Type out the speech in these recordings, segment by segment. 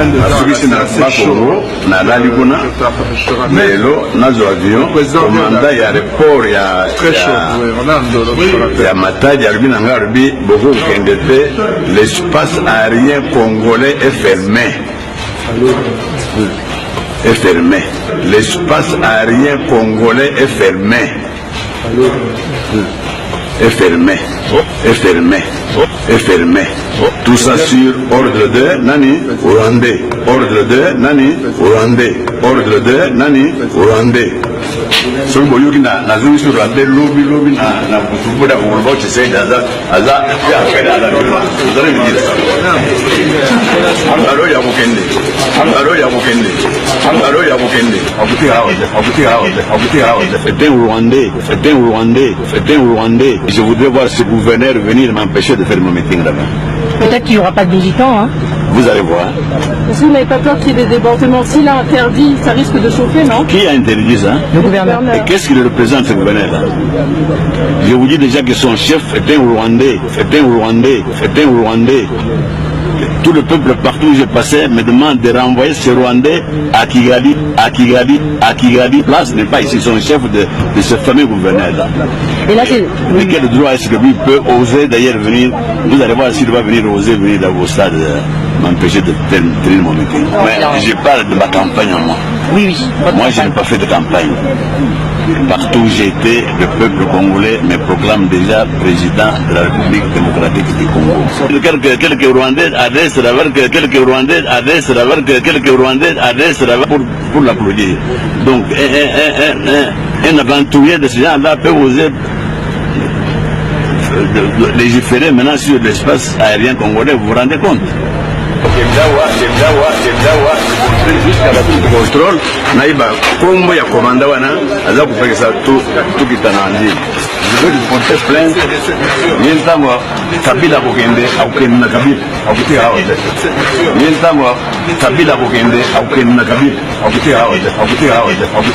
nasukisi na Bakongo na Lalikuna lelo nazo avion komanda ya report ya Matadi alobi na nga alobi boko kokende te, l'espace aérien congolais est fermé. Est fermé. L'espace aérien congolais est fermé. Est fermé. Est fermé. Est fermé. Tout ça sur ordre de Nani Rwandais. Ordre de Nani Rwandais. Ordre de Nani Rwandais. So boyoki na zungi sur Rwandais lobi na kutubuda kuulbo chisei aza ya kwenda ala nilwa. Uzare mjira. Alo ya mukende. Alo ya mukende. Alo ya mukende. Abuti hawa. C'est un Rwandais. C'est un Rwandais. C'est un Rwandais. Je voudrais voir ce gouverneur venir m'empêcher de faire mon meeting là-bas. Peut-être qu'il n'y aura pas de militants, hein. Vous allez voir. Est-ce que vous n'avez pas peur qu'il y ait des débordements? S'il a interdit, ça risque de chauffer, non? Qui a interdit ça? Le gouverneur. Et qu'est-ce qu'il représente, ce gouverneur-là? Je vous dis déjà que son chef est un Rwandais. C'est un Rwandais. C'est un Rwandais. Tout le peuple partout où j'ai passé me demande de renvoyer ce Rwandais à Kigali. Place n'est pas ici, son chef de ce fameux gouverneur-là. Et là, c'est... Mais quel droit est-ce que lui peut oser d'ailleurs venir? Vous allez voir s'il va venir oser venir dans vos stades m'empêcher de tenir mon meeting. Mais je parle de ma campagne en moi. Oui. Moi, je n'ai pas fait de campagne. Partout où j'ai été, le peuple congolais me proclame déjà président de la République démocratique du Congo. Quelques Rwandais adressent pour l'applaudir. Donc, un aventurier de ce genre-là peut oser légiférer maintenant sur l'espace aérien congolais, vous vous rendez compte? Jusqu'à la tour de contrôle, naïba, comme il y a commandé, je vais lui porter plainte. Kabila Bokende, Aukena Kabila, Aukiti Haote. Yentamo, Kabila Bokende, Aukena Kabila, Aukiti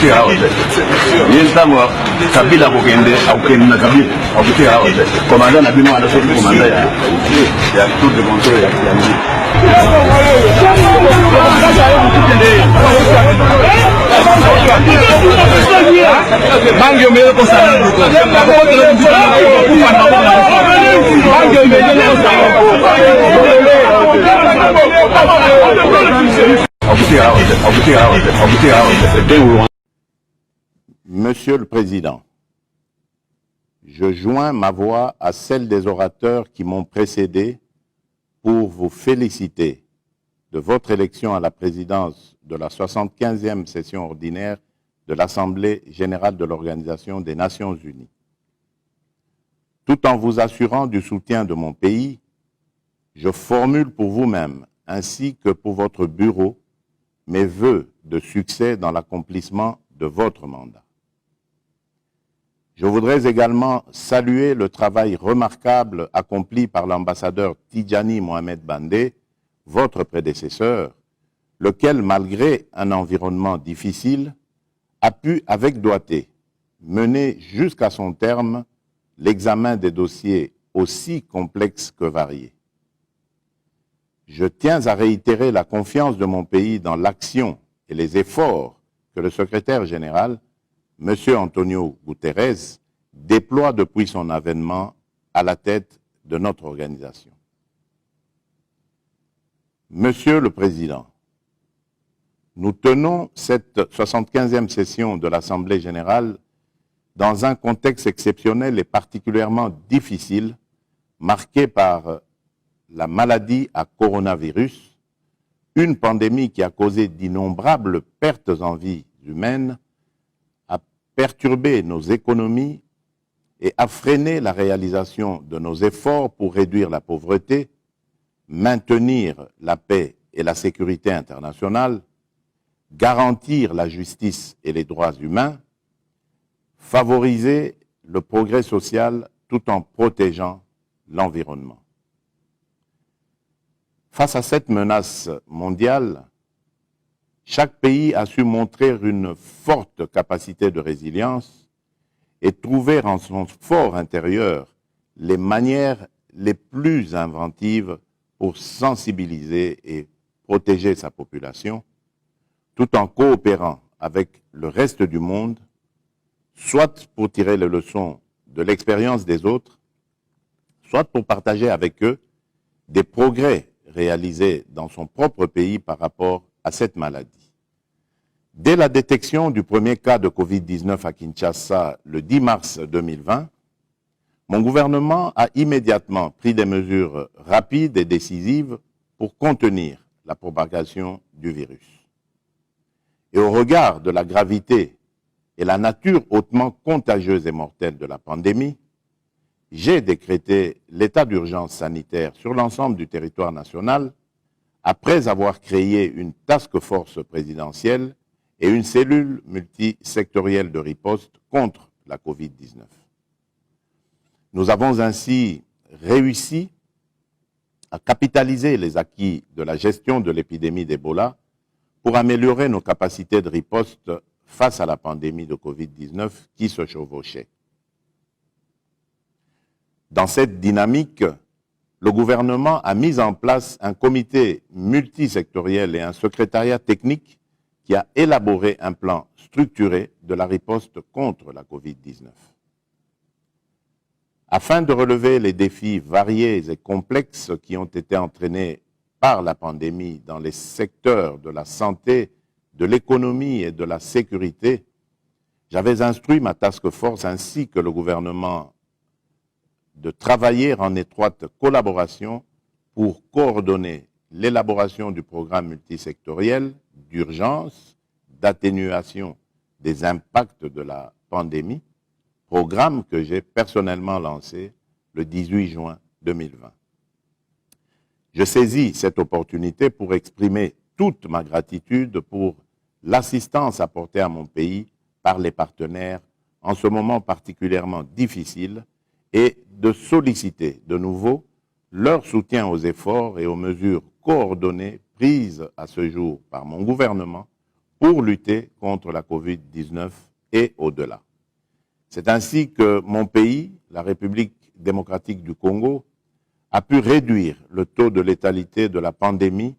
Haote. Yentamo, Kabila Bokende, Aukena Kabila, Aukiti Haote. Commandant Nabino à la sortie commandant, il y a tout de contrôle, il y a Monsieur le Président, je joins ma voix à celle des orateurs qui m'ont précédé pour vous féliciter de votre élection à la présidence de la 75e session ordinaire de l'Assemblée générale de l'Organisation des Nations Unies. Tout en vous assurant du soutien de mon pays, je formule pour vous-même, ainsi que pour votre bureau, mes vœux de succès dans l'accomplissement de votre mandat. Je voudrais également saluer le travail remarquable accompli par l'ambassadeur Tidjani Mohamed Bandé, votre prédécesseur, lequel, malgré un environnement difficile, a pu, avec doigté, mener jusqu'à son terme l'examen des dossiers aussi complexes que variés. Je tiens à réitérer la confiance de mon pays dans l'action et les efforts que le secrétaire général, M. Antonio Guterres, déploie depuis son avènement à la tête de notre organisation. Monsieur le Président, nous tenons cette 75e session de l'Assemblée générale dans un contexte exceptionnel et particulièrement difficile, marqué par la maladie à coronavirus, une pandémie qui a causé d'innombrables pertes en vies humaines, a perturbé nos économies et a freiné la réalisation de nos efforts pour réduire la pauvreté, maintenir la paix et la sécurité internationale, garantir la justice et les droits humains, favoriser le progrès social tout en protégeant l'environnement. Face à cette menace mondiale, chaque pays a su montrer une forte capacité de résilience et trouver en son fort intérieur les manières les plus inventives pour sensibiliser et protéger sa population, tout en coopérant avec le reste du monde, soit pour tirer les leçons de l'expérience des autres, soit pour partager avec eux des progrès réalisés dans son propre pays par rapport à cette maladie. Dès la détection du premier cas de Covid-19 à Kinshasa le 10 mars 2020, mon gouvernement a immédiatement pris des mesures rapides et décisives pour contenir la propagation du virus. Et au regard de la gravité et la nature hautement contagieuse et mortelle de la pandémie, j'ai décrété l'état d'urgence sanitaire sur l'ensemble du territoire national après avoir créé une task force présidentielle et une cellule multisectorielle de riposte contre la Covid-19. Nous avons ainsi réussi à capitaliser les acquis de la gestion de l'épidémie d'Ebola pour améliorer nos capacités de riposte face à la pandémie de Covid-19 qui se chevauchait. Dans cette dynamique, le gouvernement a mis en place un comité multisectoriel et un secrétariat technique qui a élaboré un plan structuré de la riposte contre la Covid-19. Afin de relever les défis variés et complexes qui ont été entraînés par la pandémie dans les secteurs de la santé, de l'économie et de la sécurité, j'avais instruit ma task force ainsi que le gouvernement de travailler en étroite collaboration pour coordonner l'élaboration du programme multisectoriel d'urgence, d'atténuation des impacts de la pandémie, programme que j'ai personnellement lancé le 18 juin 2020. Je saisis cette opportunité pour exprimer toute ma gratitude pour l'assistance apportée à mon pays par les partenaires en ce moment particulièrement difficile et de solliciter de nouveau leur soutien aux efforts et aux mesures coordonnées prises à ce jour par mon gouvernement pour lutter contre la Covid-19 et au-delà. C'est ainsi que mon pays, la République démocratique du Congo, a pu réduire le taux de létalité de la pandémie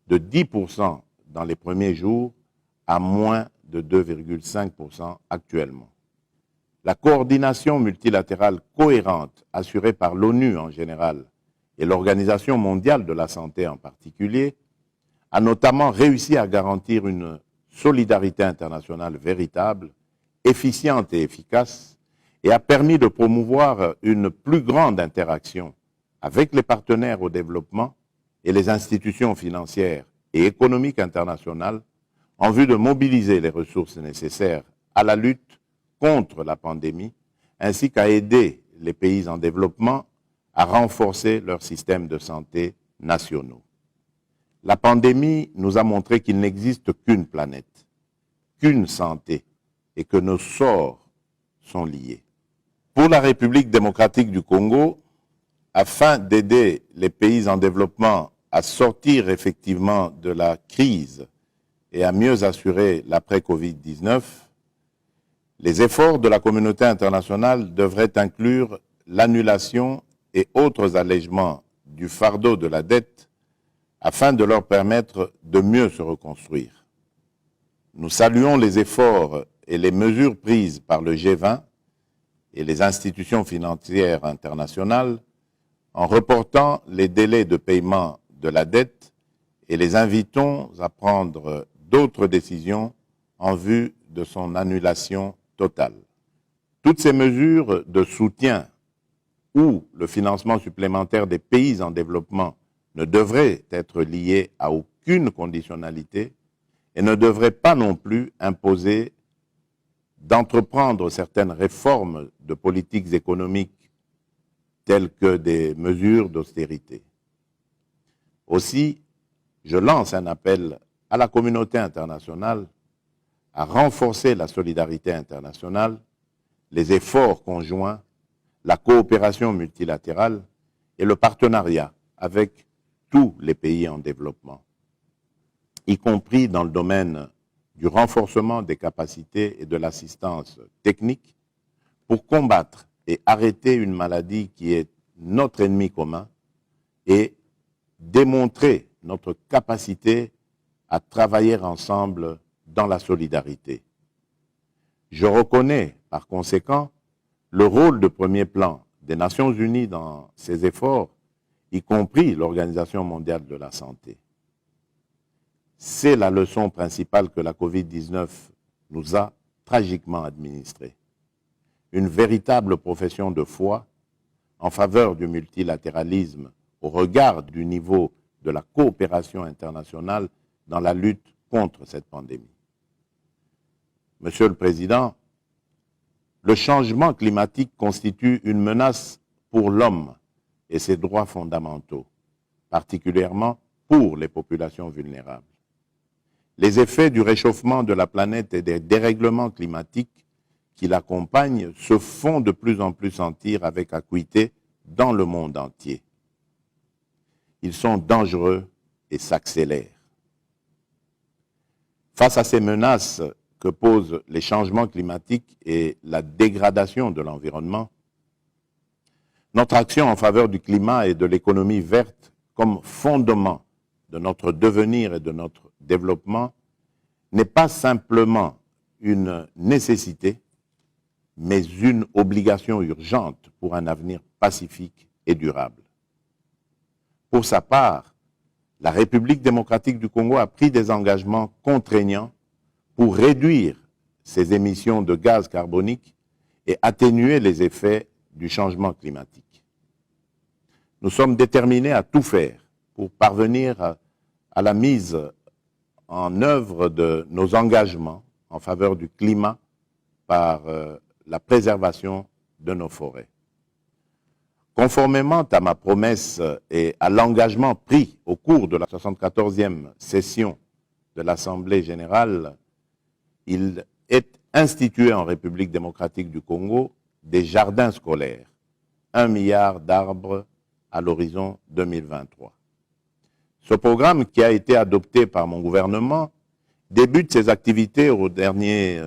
de 10% dans les premiers jours à moins de 2,5% actuellement. La coordination multilatérale cohérente assurée par l'ONU en général et l'Organisation mondiale de la santé en particulier a notamment réussi à garantir une solidarité internationale véritable, efficiente et efficace, et a permis de promouvoir une plus grande interaction avec les partenaires au développement et les institutions financières et économiques internationales en vue de mobiliser les ressources nécessaires à la lutte contre la pandémie, ainsi qu'à aider les pays en développement à renforcer leurs systèmes de santé nationaux. La pandémie nous a montré qu'il n'existe qu'une planète, qu'une santé, et que nos sorts sont liés. Pour la République démocratique du Congo, afin d'aider les pays en développement à sortir effectivement de la crise et à mieux assurer l'après-Covid-19, les efforts de la communauté internationale devraient inclure l'annulation et autres allègements du fardeau de la dette afin de leur permettre de mieux se reconstruire. Nous saluons les efforts et les mesures prises par le G20 et les institutions financières internationales en reportant les délais de paiement de la dette et les invitons à prendre d'autres décisions en vue de son annulation totale. Toutes ces mesures de soutien ou le financement supplémentaire des pays en développement ne devraient être liées à aucune conditionnalité et ne devraient pas non plus imposer d'entreprendre certaines réformes de politiques économiques telles que des mesures d'austérité. Aussi, je lance un appel à la communauté internationale à renforcer la solidarité internationale, les efforts conjoints, la coopération multilatérale et le partenariat avec tous les pays en développement, y compris dans le domaine du renforcement des capacités et de l'assistance technique pour combattre et arrêter une maladie qui est notre ennemi commun et démontrer notre capacité à travailler ensemble dans la solidarité. Je reconnais, par conséquent, le rôle de premier plan des Nations Unies dans ces efforts, y compris l'Organisation mondiale de la santé. C'est la leçon principale que la Covid-19 nous a tragiquement administrée. Une véritable profession de foi en faveur du multilatéralisme au regard du niveau de la coopération internationale dans la lutte contre cette pandémie. Monsieur le Président, le changement climatique constitue une menace pour l'homme et ses droits fondamentaux, particulièrement pour les populations vulnérables. Les effets du réchauffement de la planète et des dérèglements climatiques qui l'accompagnent se font de plus en plus sentir avec acuité dans le monde entier. Ils sont dangereux et s'accélèrent. Face à ces menaces que posent les changements climatiques et la dégradation de l'environnement, notre action en faveur du climat et de l'économie verte comme fondement de notre devenir et de notre développement n'est pas simplement une nécessité, mais une obligation urgente pour un avenir pacifique et durable. Pour sa part, la République démocratique du Congo a pris des engagements contraignants pour réduire ses émissions de gaz carbonique et atténuer les effets du changement climatique. Nous sommes déterminés à tout faire pour parvenir à la mise en œuvre de nos engagements en faveur du climat par la préservation de nos forêts. Conformément à ma promesse et à l'engagement pris au cours de la 74e session de l'Assemblée générale, il est institué en République démocratique du Congo des jardins scolaires, 1 milliard d'arbres à l'horizon 2023. Ce programme, qui a été adopté par mon gouvernement, débute ses activités au dernier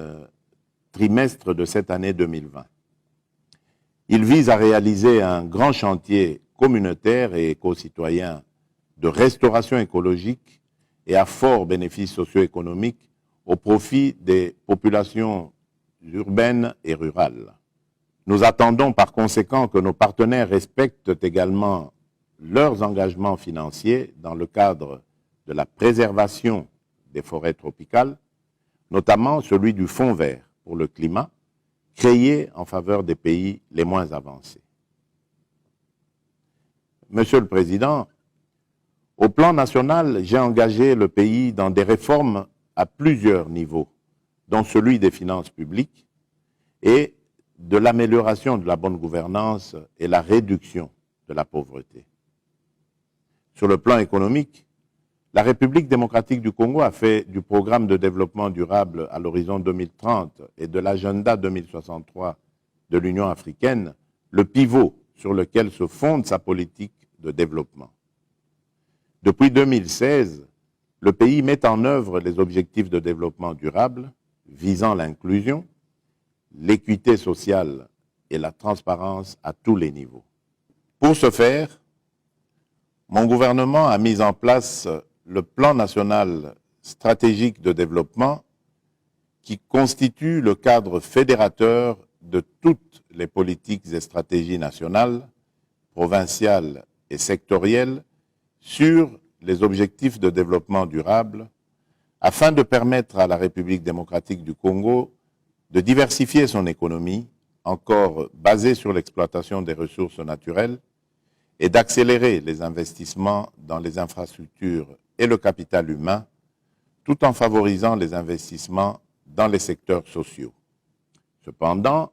trimestre de cette année 2020. Il vise à réaliser un grand chantier communautaire et éco-citoyen de restauration écologique et à fort bénéfice socio-économique au profit des populations urbaines et rurales. Nous attendons par conséquent que nos partenaires respectent également leurs engagements financiers dans le cadre de la préservation des forêts tropicales, notamment celui du Fonds vert pour le climat, créé en faveur des pays les moins avancés. Monsieur le Président, au plan national, j'ai engagé le pays dans des réformes à plusieurs niveaux, dont celui des finances publiques et de l'amélioration de la bonne gouvernance et la réduction de la pauvreté. Sur le plan économique, la République démocratique du Congo a fait du programme de développement durable à l'horizon 2030 et de l'agenda 2063 de l'Union africaine le pivot sur lequel se fonde sa politique de développement. Depuis 2016, le pays met en œuvre les objectifs de développement durable visant l'inclusion, l'équité sociale et la transparence à tous les niveaux. Pour ce faire, mon gouvernement a mis en place le plan national stratégique de développement qui constitue le cadre fédérateur de toutes les politiques et stratégies nationales, provinciales et sectorielles sur les objectifs de développement durable afin de permettre à la République démocratique du Congo de diversifier son économie, encore basée sur l'exploitation des ressources naturelles, et d'accélérer les investissements dans les infrastructures et le capital humain, tout en favorisant les investissements dans les secteurs sociaux. Cependant,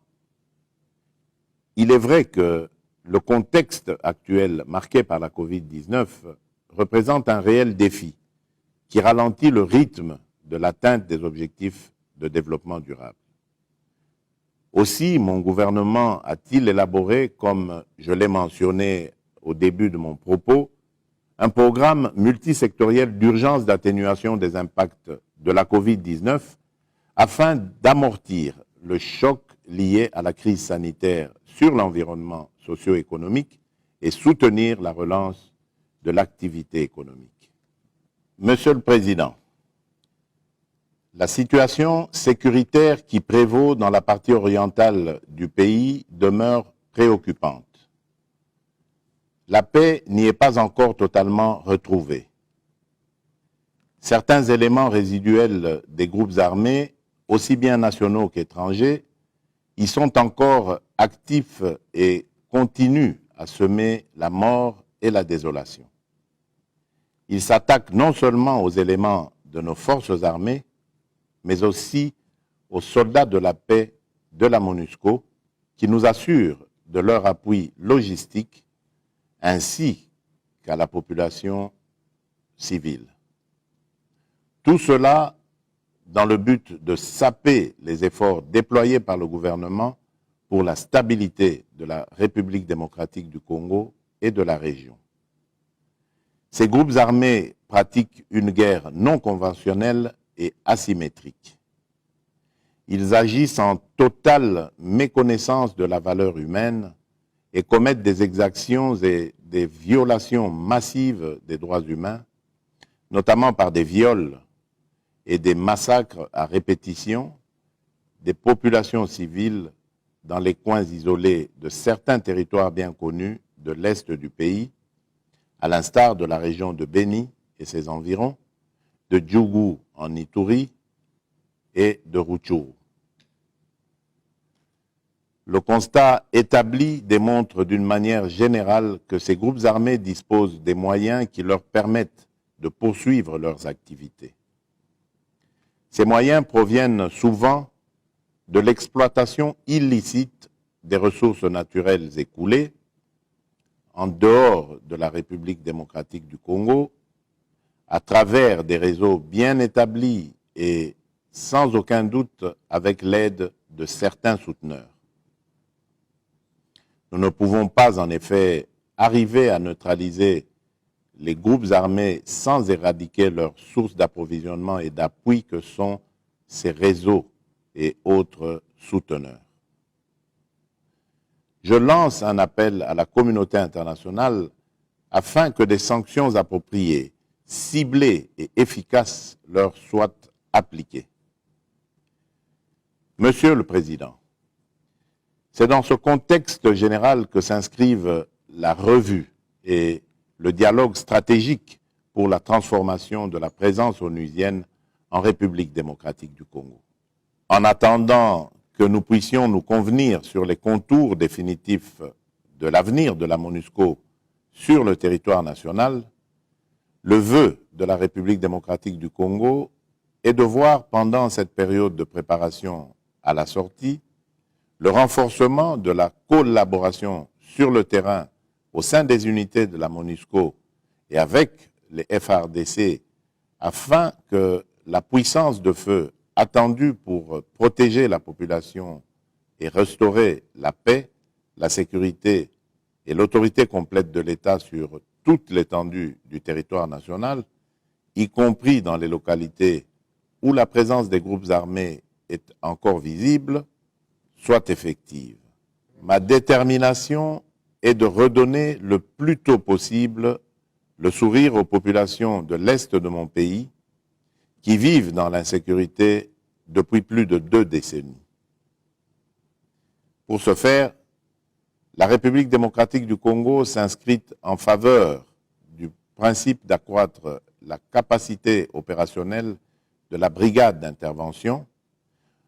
il est vrai que le contexte actuel marqué par la Covid-19 représente un réel défi qui ralentit le rythme de l'atteinte des objectifs de développement durable. Aussi, mon gouvernement a-t-il élaboré, comme je l'ai mentionné au début de mon propos, un programme multisectoriel d'urgence d'atténuation des impacts de la Covid-19 afin d'amortir le choc lié à la crise sanitaire sur l'environnement socio-économique et soutenir la relance de l'activité économique. Monsieur le Président, la situation sécuritaire qui prévaut dans la partie orientale du pays demeure préoccupante. La paix n'y est pas encore totalement retrouvée. Certains éléments résiduels des groupes armés, aussi bien nationaux qu'étrangers, y sont encore actifs et continuent à semer la mort et la désolation. Ils s'attaquent non seulement aux éléments de nos forces armées, mais aussi aux soldats de la paix de la MONUSCO, qui nous assurent de leur appui logistique, ainsi qu'à la population civile. Tout cela dans le but de saper les efforts déployés par le gouvernement pour la stabilité de la République démocratique du Congo et de la région. Ces groupes armés pratiquent une guerre non conventionnelle et asymétrique. Ils agissent en totale méconnaissance de la valeur humaine et commettent des exactions et des violations massives des droits humains, notamment par des viols et des massacres à répétition des populations civiles dans les coins isolés de certains territoires bien connus de l'Est du pays, à l'instar de la région de Beni et ses environs, de Djougou en Ituri et de Rutshuru. Le constat établi démontre d'une manière générale que ces groupes armés disposent des moyens qui leur permettent de poursuivre leurs activités. Ces moyens proviennent souvent de l'exploitation illicite des ressources naturelles écoulées en dehors de la République démocratique du Congo, à travers des réseaux bien établis et sans aucun doute avec l'aide de certains souteneurs. Nous ne pouvons pas en effet arriver à neutraliser les groupes armés sans éradiquer leurs sources d'approvisionnement et d'appui que sont ces réseaux et autres souteneurs. Je lance un appel à la communauté internationale afin que des sanctions appropriées, ciblées et efficaces leur soient appliquées. Monsieur le Président, c'est dans ce contexte général que s'inscrivent la revue et le dialogue stratégique pour la transformation de la présence onusienne en République démocratique du Congo. En attendant que nous puissions nous convenir sur les contours définitifs de l'avenir de la MONUSCO sur le territoire national, le vœu de la République démocratique du Congo est de voir pendant cette période de préparation à la sortie le renforcement de la collaboration sur le terrain au sein des unités de la MONUSCO et avec les FARDC afin que la puissance de feu attendue pour protéger la population et restaurer la paix, la sécurité et l'autorité complète de l'État sur toute l'étendue du territoire national, y compris dans les localités où la présence des groupes armés est encore visible, soit effective. Ma détermination est de redonner le plus tôt possible le sourire aux populations de l'Est de mon pays qui vivent dans l'insécurité depuis plus de 2 décennies. Pour ce faire, la République démocratique du Congo s'inscrit en faveur du principe d'accroître la capacité opérationnelle de la brigade d'intervention,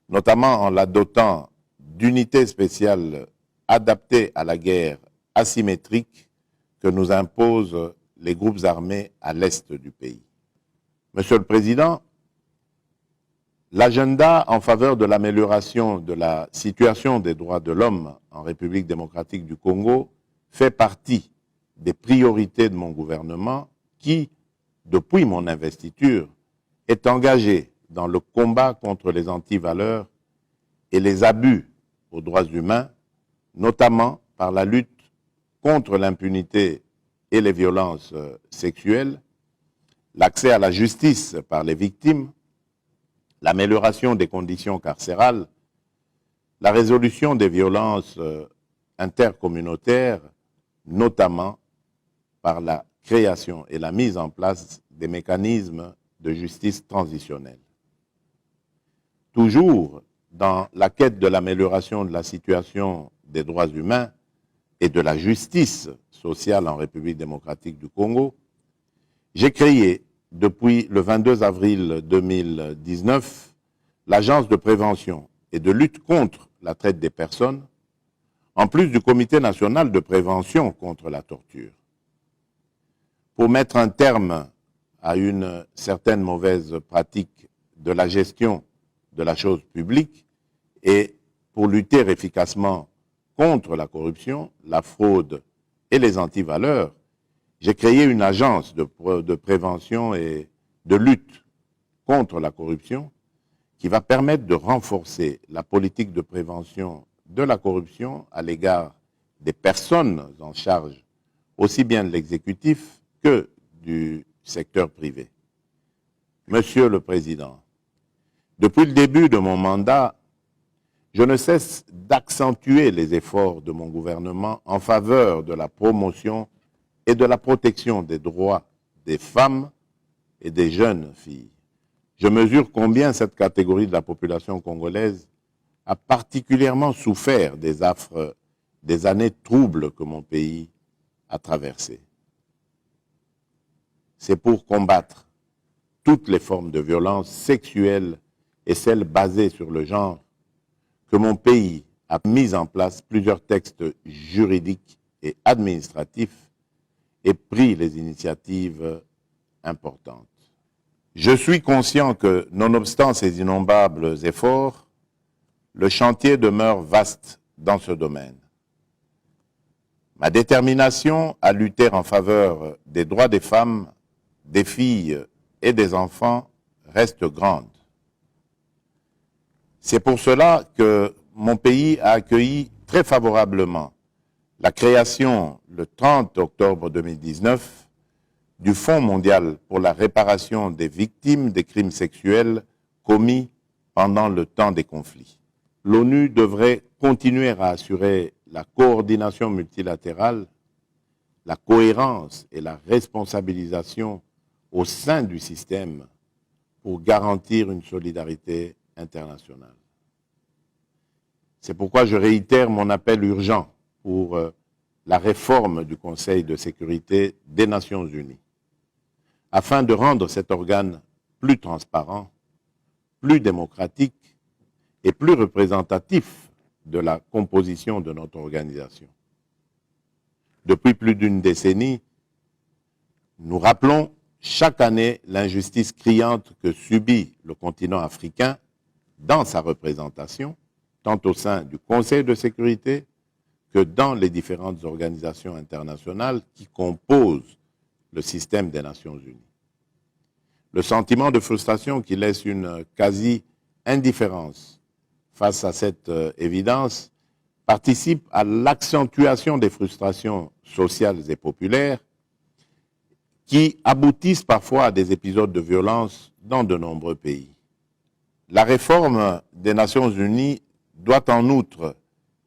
notamment en la dotant d'unités spéciales adaptées à la guerre asymétrique que nous imposent les groupes armés à l'est du pays. Monsieur le Président, l'agenda en faveur de l'amélioration de la situation des droits de l'homme en République démocratique du Congo fait partie des priorités de mon gouvernement qui, depuis mon investiture, est engagé dans le combat contre les antivaleurs et les abus aux droits humains, notamment par la lutte contre l'impunité et les violences sexuelles, l'accès à la justice par les victimes, l'amélioration des conditions carcérales, la résolution des violences intercommunautaires, notamment par la création et la mise en place des mécanismes de justice transitionnelle. Toujours dans la quête de l'amélioration de la situation des droits humains et de la justice sociale en République démocratique du Congo, j'ai créé, depuis le 22 avril 2019, l'Agence de prévention et de lutte contre la traite des personnes, en plus du Comité national de prévention contre la torture. Pour mettre un terme à une certaine mauvaise pratique de la gestion de la chose publique et pour lutter efficacement contre la corruption, la fraude et les antivaleurs, j'ai créé une agence de prévention et de lutte contre la corruption qui va permettre de renforcer la politique de prévention de la corruption à l'égard des personnes en charge aussi bien de l'exécutif que du secteur privé. Monsieur le Président, depuis le début de mon mandat, je ne cesse d'accentuer les efforts de mon gouvernement en faveur de la promotion et de la protection des droits des femmes et des jeunes filles. Je mesure combien cette catégorie de la population congolaise a particulièrement souffert des affres des années troubles que mon pays a traversées. C'est pour combattre toutes les formes de violence sexuelle et celles basées sur le genre que mon pays a mis en place plusieurs textes juridiques et administratifs et pris les initiatives importantes. Je suis conscient que, nonobstant ces innombrables efforts, le chantier demeure vaste dans ce domaine. Ma détermination à lutter en faveur des droits des femmes, des filles et des enfants reste grande. C'est pour cela que mon pays a accueilli très favorablement la création, le 30 octobre 2019, du Fonds mondial pour la réparation des victimes des crimes sexuels commis pendant le temps des conflits. L'ONU devrait continuer à assurer la coordination multilatérale, la cohérence et la responsabilisation au sein du système pour garantir une solidarité internationale. C'est pourquoi je réitère mon appel urgent pour la réforme du Conseil de sécurité des Nations Unies, afin de rendre cet organe plus transparent, plus démocratique et plus représentatif de la composition de notre organisation. Depuis plus d'une décennie, nous rappelons chaque année l'injustice criante que subit le continent africain dans sa représentation, tant au sein du Conseil de sécurité que dans les différentes organisations internationales qui composent le système des Nations Unies. Le sentiment de frustration qui laisse une quasi-indifférence face à cette évidence participe à l'accentuation des frustrations sociales et populaires qui aboutissent parfois à des épisodes de violence dans de nombreux pays. La réforme des Nations Unies doit en outre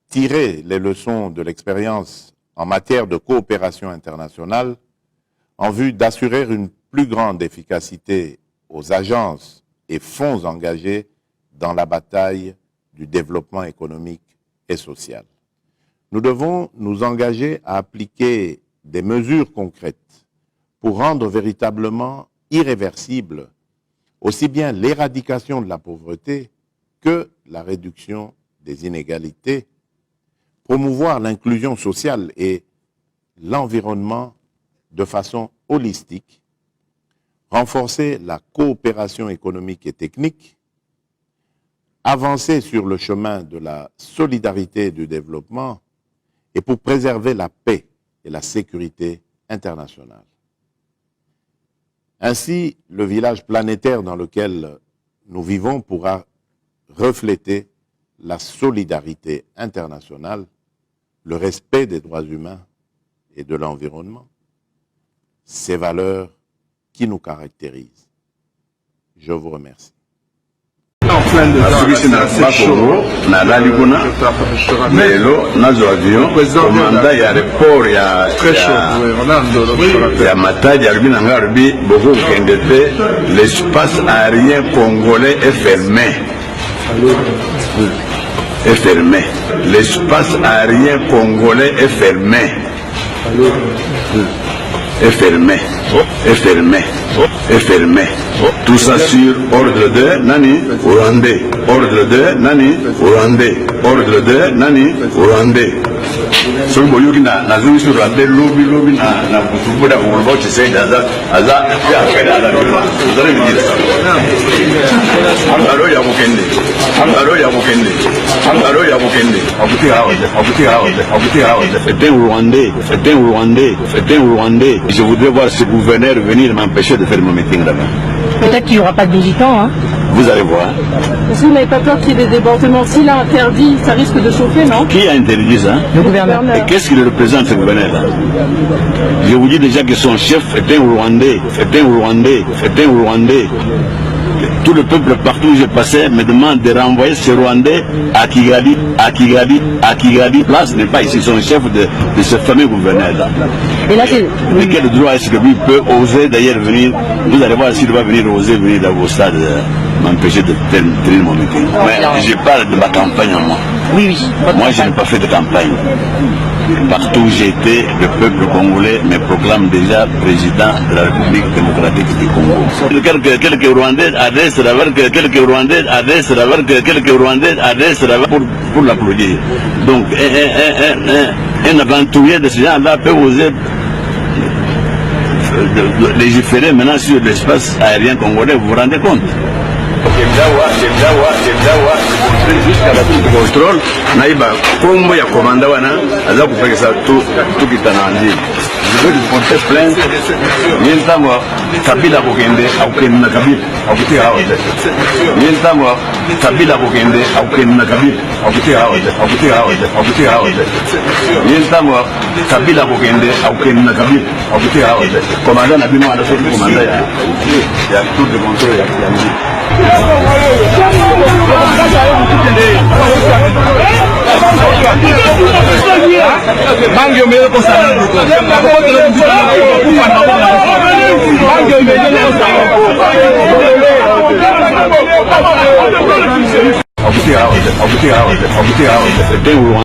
tirer les leçons de l'expérience en matière de coopération internationale en vue d'assurer une plus grande efficacité aux agences et fonds engagés dans la bataille du développement économique et social. Nous devons nous engager à appliquer des mesures concrètes pour rendre véritablement irréversible aussi bien l'éradication de la pauvreté que la réduction des inégalités, promouvoir l'inclusion sociale et l'environnement de façon holistique, renforcer la coopération économique et technique, avancer sur le chemin de la solidarité et du développement et pour préserver la paix et la sécurité internationale. Ainsi, le village planétaire dans lequel nous vivons pourra refléter la solidarité internationale, le respect des droits humains et de l'environnement, ces valeurs qui nous caractérisent. Je vous remercie. En plein dedans. bisi na Bakongo na lali kuna lelo nazo avion komanda ya report ya Matadi alibi na ngarbi boko kende te l'espace aérien congolais est fermé. Est fermé. L'espace aérien congolais est fermé. Est fermé. Est fermé. Est fermé. Tout ça sur ordre de Nani Rwandais. Ordre de Nani Rwandais. Ordre de Nani Rwandais. So boyoki na zungi sur Rwandais lobi na kutubuda kuulbo chisei daza aza ya kwenda la ndio. Ndare mjira. Angalo ya mukende. Angalo ya mukende. Angalo ya mukende. Abuti hawa. C'était Rwandais. C'était Rwandais. C'était Rwandais. Je voudrais voir ce gouverneur venir m'empêcher de faire mon meeting là-bas. Peut-être qu'il n'y aura pas de militants, hein. Vous allez voir. Est-ce que vous n'avez pas peur qu'il y ait des débordements? S'il a interdit, ça risque de chauffer, non? Qui a interdit ça? Le gouverneur. Et qu'est-ce qu'il représente, ce gouverneur-là? Je vous dis déjà que son chef est un Rwandais. Est un Rwandais. Est un Rwandais. Tout le peuple partout où j'ai passé me demande de renvoyer ce Rwandais à Kigali. Place n'est pas ici, son chef de ce fameux gouverneur-là. Et là, c'est... Mais quel droit est-ce que lui peut oser d'ailleurs venir? Vous allez voir s'il va venir oser venir dans vos stades m'empêcher de tenir mon meeting. Mais je parle de ma campagne en moi. Oui. Moi, je n'ai pas fait de campagne. Partout où j'ai été, le peuple congolais me proclame déjà président de la République démocratique du Congo. Quelques Rwandais adressent pour l'applaudir. Donc, un aventurier de ce genre-là peut oser légiférer maintenant sur l'espace aérien congolais, vous vous rendez compte? Jusqu'à la tour de contrôle, naïba, comme il y a commandé, je veux lui porter plainte. Kabila Bokende, Aukena Kabila, Kabila Bokende, Aukena Kabila, Kabila Bokende, Aukena Kabila, commandant Nabima, commandant ya tour de contrôle ya